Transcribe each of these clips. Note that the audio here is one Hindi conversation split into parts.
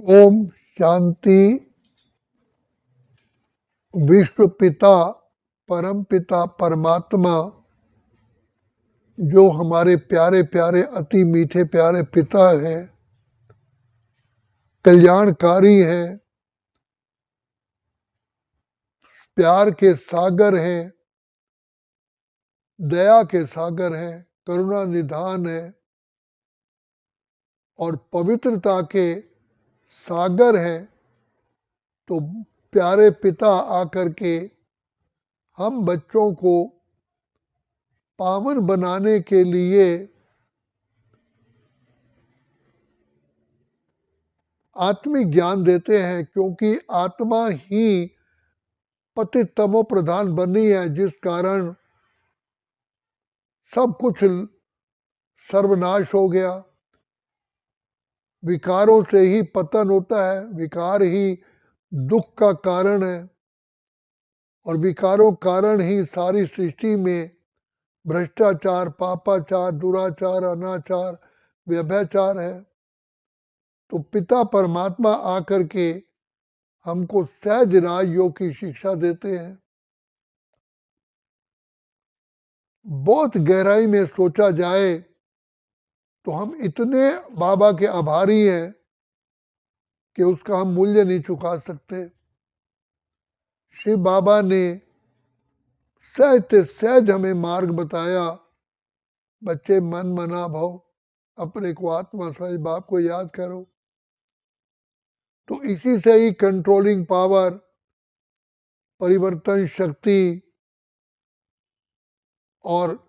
ओम शांति। विश्व पिता परम पिता परमात्मा जो हमारे प्यारे प्यारे अति मीठे प्यारे पिता हैं, कल्याणकारी हैं, प्यार के सागर हैं, दया के सागर हैं, करुणा निधान है और पवित्रता के सागर हैं। तो प्यारे पिता आकर के हम बच्चों को पावन बनाने के लिए आत्मिक ज्ञान देते हैं, क्योंकि आत्मा ही पतित तमो प्रधान बनी है, जिस कारण सब कुछ सर्वनाश हो गया। विकारों से ही पतन होता है, विकार ही दुख का कारण है और विकारों कारण ही सारी सृष्टि में भ्रष्टाचार, पापाचार, दुराचार, अनाचार, व्यभिचार है। तो पिता परमात्मा आकर के हमको सहज राजयोग की शिक्षा देते हैं। बहुत गहराई में सोचा जाए तो हम इतने बाबा के आभारी हैं कि उसका हम मूल्य नहीं चुका सकते। शिव बाबा ने सहज से सहज हमें मार्ग बताया। बच्चे मन मना भव, अपने को आत्मा समझ, बाप को याद करो। तो इसी से ही कंट्रोलिंग पावर, परिवर्तन शक्ति और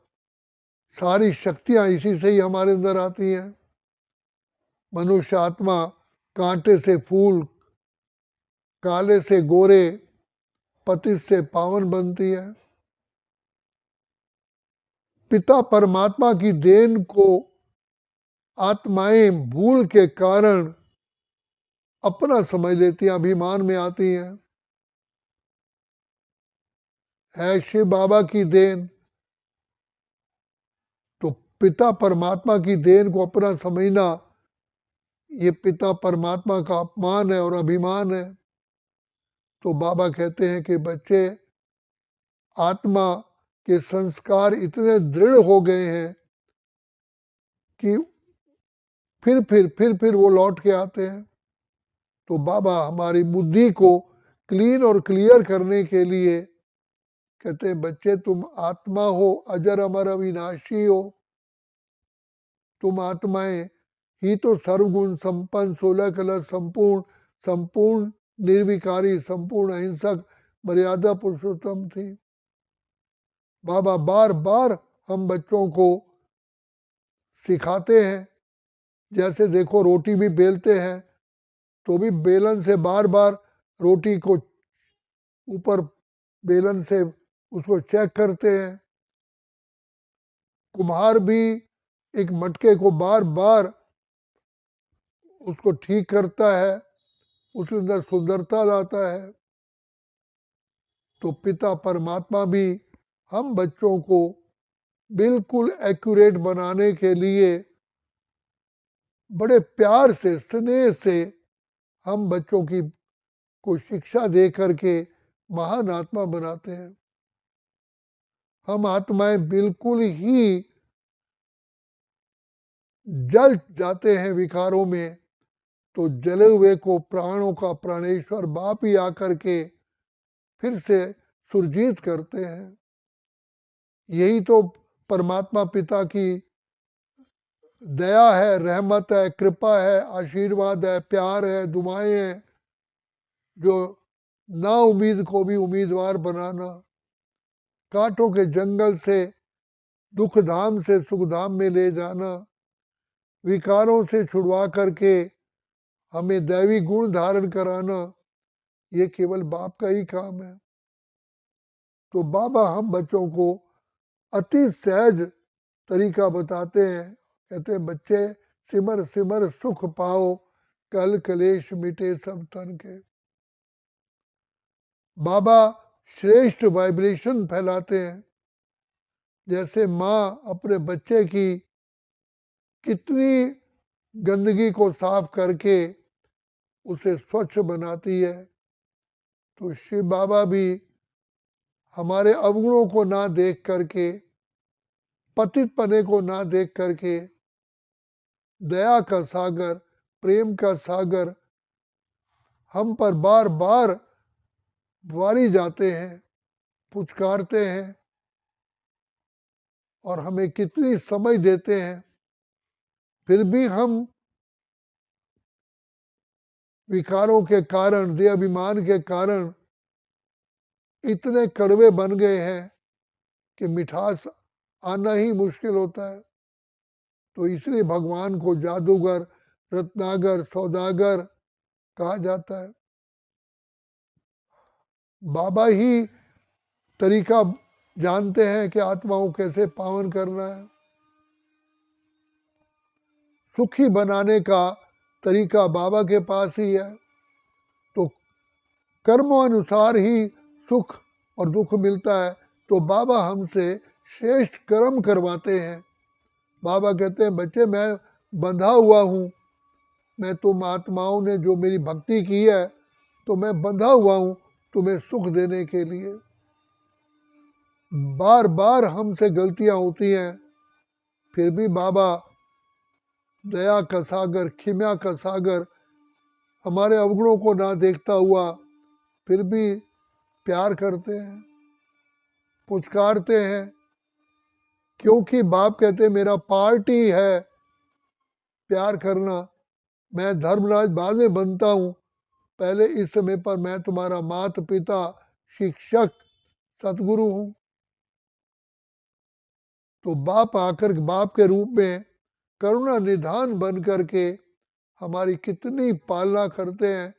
सारी शक्तियां इसी से ही हमारे अंदर आती हैं। मनुष्य आत्मा कांटे से फूल, काले से गोरे, पतित से पावन बनती है। पिता परमात्मा की देन को आत्माएं भूल के कारण अपना समझ लेती हैं, अभिमान में आती हैं। है शिव बाबा की देन, तो पिता परमात्मा की देन को अपना समझना ये पिता परमात्मा का अपमान है और अभिमान है। तो बाबा कहते हैं कि बच्चे, आत्मा के संस्कार इतने दृढ़ हो गए हैं कि फिर वो लौट के आते हैं। तो बाबा हमारी बुद्धि को क्लीन और क्लियर करने के लिए कहते हैं, बच्चे तुम आत्मा हो, अजर अमर अविनाशी हो। तुम आत्माएं ही तो सर्वगुण संपन्न, 16 कलश संपूर्ण, संपूर्ण निर्विकारी, संपूर्ण अहिंसक, मर्यादा पुरुषोत्तम थी। बाबा बार बार हम बच्चों को सिखाते हैं। जैसे देखो, रोटी भी बेलते हैं तो भी बेलन से बार बार रोटी को ऊपर बेलन से उसको चेक करते हैं। कुम्हार भी एक मटके को बार बार उसको ठीक करता है, उसके अंदर सुंदरता लाता है। तो पिता परमात्मा भी हम बच्चों को बिल्कुल एक्यूरेट बनाने के लिए बड़े प्यार से, स्नेह से हम बच्चों की को शिक्षा दे करके महान आत्मा बनाते हैं। हम आत्माएं बिल्कुल ही जल जाते हैं विकारों में, तो जले हुए को प्राणों का प्राणेश्वर बाप ही आकर के फिर से सुरजीत करते हैं। यही तो परमात्मा पिता की दया है, रहमत है, कृपा है, आशीर्वाद है, प्यार है, दुआएं हैं, जो ना उम्मीद को भी उम्मीदवार बनाना, कांटों के जंगल से दुख धाम से सुख धाम में ले जाना, विकारों से छुड़वा करके हमें दैवी गुण धारण कराना, ये केवल बाप का ही काम है। तो बाबा हम बच्चों को अति सहज तरीका बताते हैं। कहते हैं, बच्चे सिमर सिमर सुख पाओ, कल कलेश मिटे सब तन के। बाबा श्रेष्ठ वाइब्रेशन फैलाते हैं। जैसे माँ अपने बच्चे की कितनी गंदगी को साफ करके उसे स्वच्छ बनाती है। तो शिव बाबा भी हमारे अवगुणों को ना देख करके, पतित पने को ना देख करके, दया का सागर, प्रेम का सागर हम पर बार बार वारी जाते हैं, पुचकारते हैं और हमें कितनी समझ देते हैं, फिर भी हम विकारों के कारण, देह अभिमान के कारण इतने कड़वे बन गए हैं कि मिठास आना ही मुश्किल होता है। तो इसलिए भगवान को जादूगर, रत्नागर, सौदागर कहा जाता है। बाबा ही तरीका जानते हैं कि आत्माओं कैसे पावन करना है। सुखी बनाने का तरीका बाबा के पास ही है। तो कर्मानुसार ही सुख और दुख मिलता है। तो बाबा हमसे श्रेष्ठ कर्म करवाते हैं। बाबा कहते हैं, बच्चे मैं बंधा हुआ हूँ, मैं तुम आत्माओं ने जो मेरी भक्ति की है तो मैं बंधा हुआ हूँ तुम्हें सुख देने के लिए। बार बार हमसे गलतियां होती हैं, फिर भी बाबा दया का सागर, क्षमा का सागर, हमारे अवगुणों को ना देखता हुआ फिर भी प्यार करते हैं, पुचकारते हैं। क्योंकि बाप कहते हैं मेरा पार्ट ही है प्यार करना। मैं धर्मराज बाद में बनता हूँ, पहले इस समय पर मैं तुम्हारा माता पिता, शिक्षक, सतगुरु हूँ। तो बाप आकर बाप के रूप में करुणा निधान बन करके हमारी कितनी पालना करते हैं,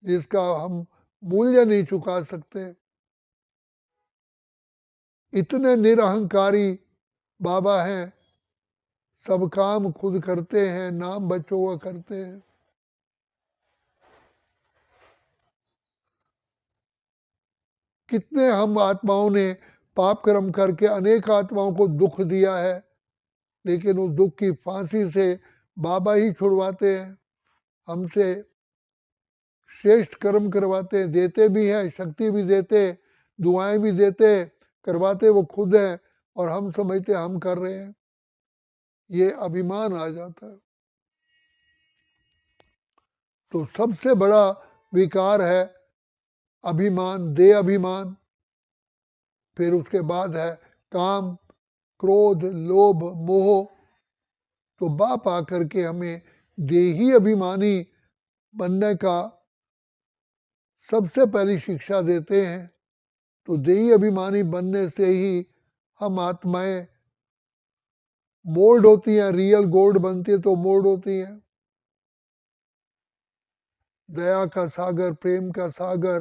जिसका हम मूल्य नहीं चुका सकते। इतने निरहंकारी बाबा हैं, सब काम खुद करते हैं, नाम बच्चों का करते हैं। कितने हम आत्माओं ने पाप कर्म करके अनेक आत्माओं को दुख दिया है, लेकिन उस दुख की फांसी से बाबा ही छुड़वाते हैं, हमसे श्रेष्ठ कर्म करवाते हैं, देते भी हैं, शक्ति भी देते, दुआएं भी देते, करवाते वो खुद हैं और हम समझते हम कर रहे हैं। ये अभिमान आ जाता है। तो सबसे बड़ा विकार है अभिमान, दे अभिमान। फिर उसके बाद है काम, क्रोध, लोभ, मोह। तो बाप आकर के हमें देही अभिमानी बनने का सबसे पहली शिक्षा देते हैं। तो देही अभिमानी बनने से ही हम आत्माएं मोल्ड होती हैं, रियल गोल्ड बनती है तो मोल्ड होती हैं। दया का सागर, प्रेम का सागर,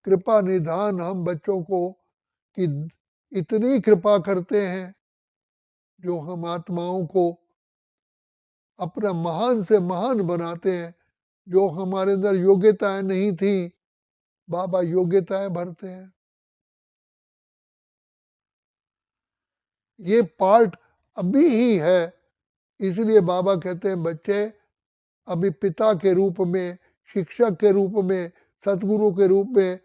कृपा निधान हम बच्चों को कि इतनी कृपा करते हैं जो हम आत्माओं को अपना महान से महान बनाते हैं। जो हमारे अंदर योग्यताएं नहीं थी, बाबा योग्यताएं भरते हैं। ये पार्ट अभी ही है। इसलिए बाबा कहते हैं बच्चे अभी पिता के रूप में, शिक्षक के रूप में, सतगुरु के रूप में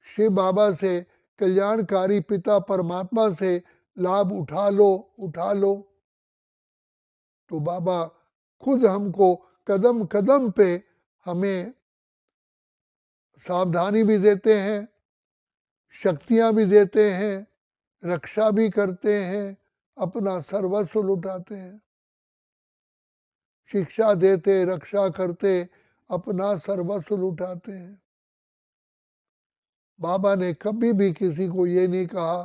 शिव बाबा से, कल्याणकारी पिता परमात्मा से लाभ उठा लो, उठा लो। तो बाबा खुद हमको कदम कदम पे हमें सावधानी भी देते हैं, शक्तियां भी देते हैं, रक्षा भी करते हैं, अपना सर्वस्व लुटाते हैं। शिक्षा देते, रक्षा करते, अपना सर्वस्व लुटाते हैं। बाबा ने कभी भी किसी को ये नहीं कहा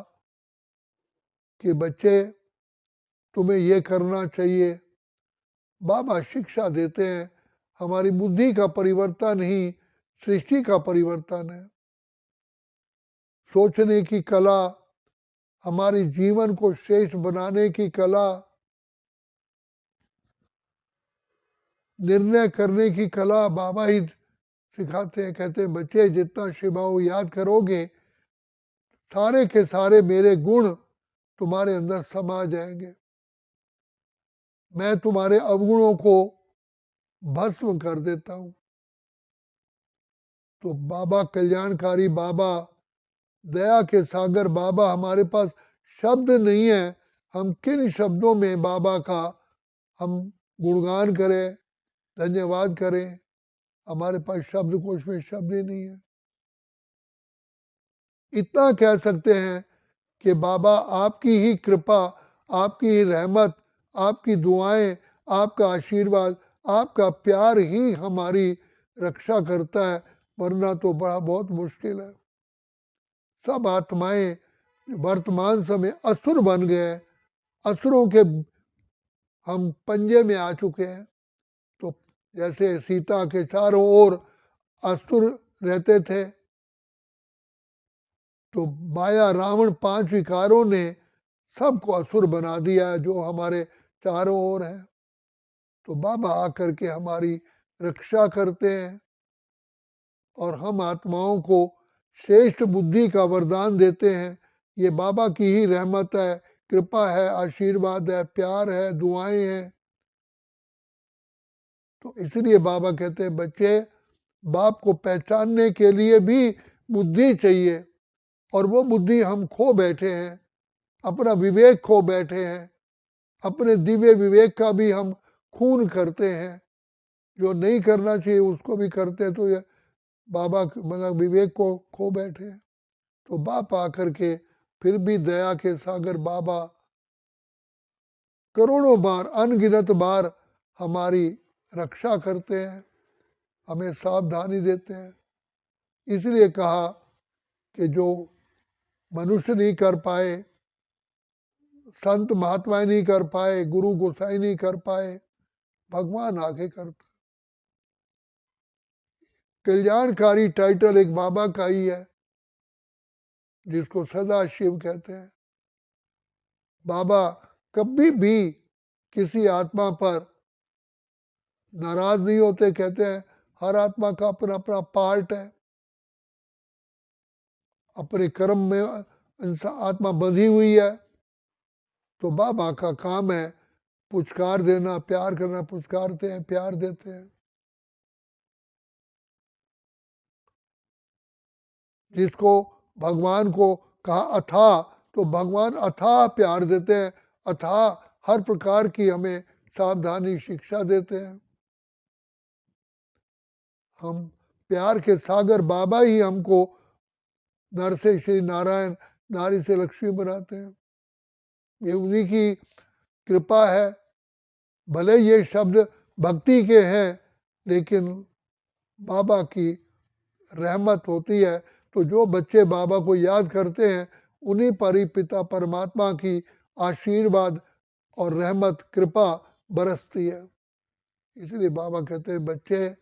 कि बच्चे तुम्हें ये करना चाहिए। बाबा शिक्षा देते हैं। हमारी बुद्धि का परिवर्तन ही सृष्टि का परिवर्तन है। सोचने की कला, हमारी जीवन को श्रेष्ठ बनाने की कला, निर्णय करने की कला बाबा ही सिखाते हैं। कहते हैं बच्चे जितना शिवाओं याद करोगे, सारे के सारे मेरे गुण तुम्हारे अंदर समा जाएंगे। मैं तुम्हारे अवगुणों को भस्म कर देता हूं। तो बाबा कल्याणकारी बाबा, दया के सागर बाबा, हमारे पास शब्द नहीं है, हम किन शब्दों में बाबा का हम गुणगान करें, धन्यवाद करें। हमारे पास शब्द कोश में शब्द ही नहीं है। इतना कह सकते हैं कि बाबा आपकी ही कृपा, आपकी ही रहमत, आपकी दुआएं, आपका आशीर्वाद, आपका प्यार ही हमारी रक्षा करता है, वरना तो बड़ा बहुत मुश्किल है। सब आत्माएं वर्तमान समय असुर बन गए, असुरों के हम पंजे में आ चुके हैं। तो जैसे सीता के चारों ओर असुर रहते थे, तो माया रावण 5 विकारों ने सबको असुर बना दिया है जो हमारे चारों ओर है। तो बाबा आकर के हमारी रक्षा करते हैं और हम आत्माओं को श्रेष्ठ बुद्धि का वरदान देते हैं। ये बाबा की ही रहमत है, कृपा है, आशीर्वाद है, प्यार है, दुआएं हैं। तो इसलिए बाबा कहते हैं बच्चे, बाप को पहचानने के लिए भी बुद्धि चाहिए, और वो बुद्धि हम खो बैठे हैं, अपना विवेक खो बैठे हैं, अपने दिव्य विवेक का भी हम खून करते हैं, जो नहीं करना चाहिए उसको भी करते हैं। तो ये बाबा मतलब विवेक को खो बैठे हैं। तो बाप आकर के फिर भी दया के सागर बाबा करोड़ों बार, अनगिनत बार हमारी रक्षा करते हैं, हमें सावधानी देते हैं। इसलिए कहा कि जो मनुष्य नहीं कर पाए, संत महात्माएं नहीं कर पाए, गुरु गोसाई नहीं कर पाए, भगवान आगे करता। कल्याणकारी टाइटल एक बाबा का ही है, जिसको सदा शिव कहते हैं। बाबा कभी भी किसी आत्मा पर नाराज नहीं होते, कहते हैं हर आत्मा का अपना अपना पार्ट है, अपने कर्म में इंसान आत्मा बंधी हुई है। तो बाबा का काम है पुचकार देना, प्यार करना, पुचकारते हैं, प्यार देते हैं। जिसको भगवान को कहा अथाह, तो भगवान अथाह प्यार देते हैं, अथाह हर प्रकार की हमें सावधानी शिक्षा देते हैं। हम प्यार के सागर बाबा ही हमको नर से श्री नारायण, नारी से लक्ष्मी बनाते हैं। ये उन्हीं की कृपा है। भले ये शब्द भक्ति के हैं, लेकिन बाबा की रहमत होती है। तो जो बच्चे बाबा को याद करते हैं, उन्हीं पर ही पिता परमात्मा की आशीर्वाद और रहमत कृपा बरसती है। इसलिए बाबा कहते हैं बच्चे,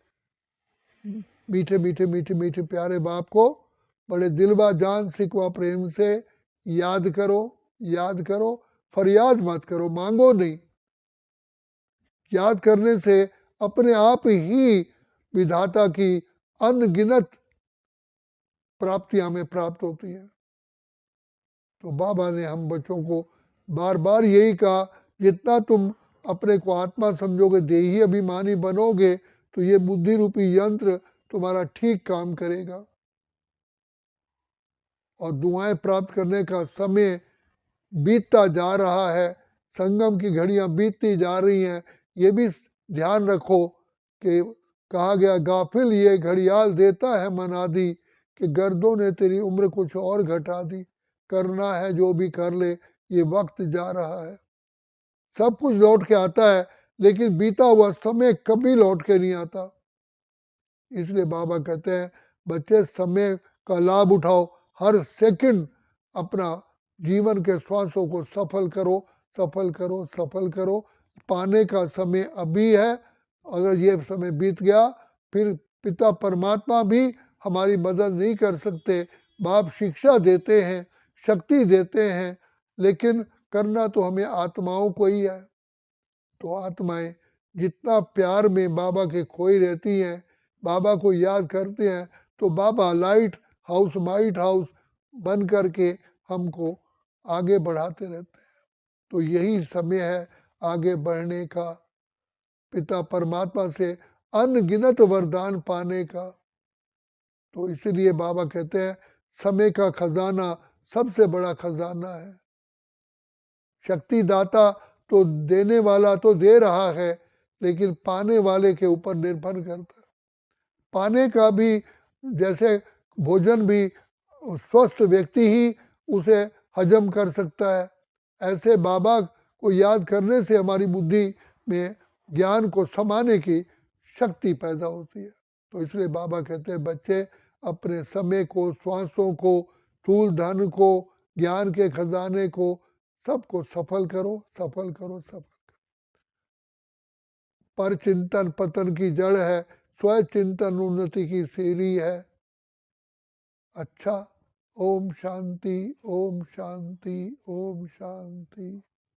मीठे मीठे मीठे मीठे प्यारे बाप को बड़े दिलवा जान सिकवा प्रेम से याद करो, याद करो, फरियाद मत करो, मांगो नहीं। याद करने से अपने आप ही विधाता की अनगिनत प्राप्तियां हमें प्राप्त होती है। तो बाबा ने हम बच्चों को बार बार यही कहा, जितना तुम अपने को आत्मा समझोगे, देही अभिमानी बनोगे, तो ये बुद्धि रूपी यंत्र तुम्हारा ठीक काम करेगा। और दुआएं प्राप्त करने का समय बीतता जा रहा है, संगम की घड़ियां बीतती जा रही हैं। ये भी ध्यान रखो कि कहा गया, गाफिल ये घड़ियाल देता है मनादी, कि गर्दों ने तेरी उम्र कुछ और घटा दी। करना है जो भी कर ले, ये वक्त जा रहा है। सब कुछ लौट के आता है, लेकिन बीता हुआ समय कभी लौट के नहीं आता। इसलिए बाबा कहते हैं बच्चे, समय का लाभ उठाओ, हर सेकंड अपना जीवन के श्वासों को सफल करो, सफल करो, सफल करो। पाने का समय अभी है, अगर ये समय बीत गया फिर पिता परमात्मा भी हमारी मदद नहीं कर सकते। बाप शिक्षा देते हैं, शक्ति देते हैं, लेकिन करना तो हमें आत्माओं को ही है। तो आत्माएं जितना प्यार में बाबा के खोई रहती हैं, बाबा को याद करते हैं, तो बाबा लाइट हाउस, माइट हाउस बन करके हमको आगे बढ़ाते रहते हैं। तो यही समय है आगे बढ़ने का, पिता परमात्मा से अनगिनत वरदान पाने का। तो इसीलिए बाबा कहते हैं समय का खजाना सबसे बड़ा खजाना है। शक्ति दाता तो देने वाला तो दे रहा है, लेकिन पाने वाले के ऊपर निर्भर करता है। पाने का भी, जैसे भोजन भी स्वस्थ व्यक्ति ही उसे हजम कर सकता है, ऐसे बाबा को याद करने से हमारी बुद्धि में ज्ञान को समाने की शक्ति पैदा होती है। तो इसलिए बाबा कहते हैं बच्चे अपने समय को, श्वासों को, स्थूल धन को, ज्ञान के खजाने को, सबको सफल करो, सफल करो, सफल। पर चिंतन पतन की जड़ है, स्व चिंतन उन्नति की सीढ़ी है। अच्छा, ओम शांति, ओम शांति, ओम शांति।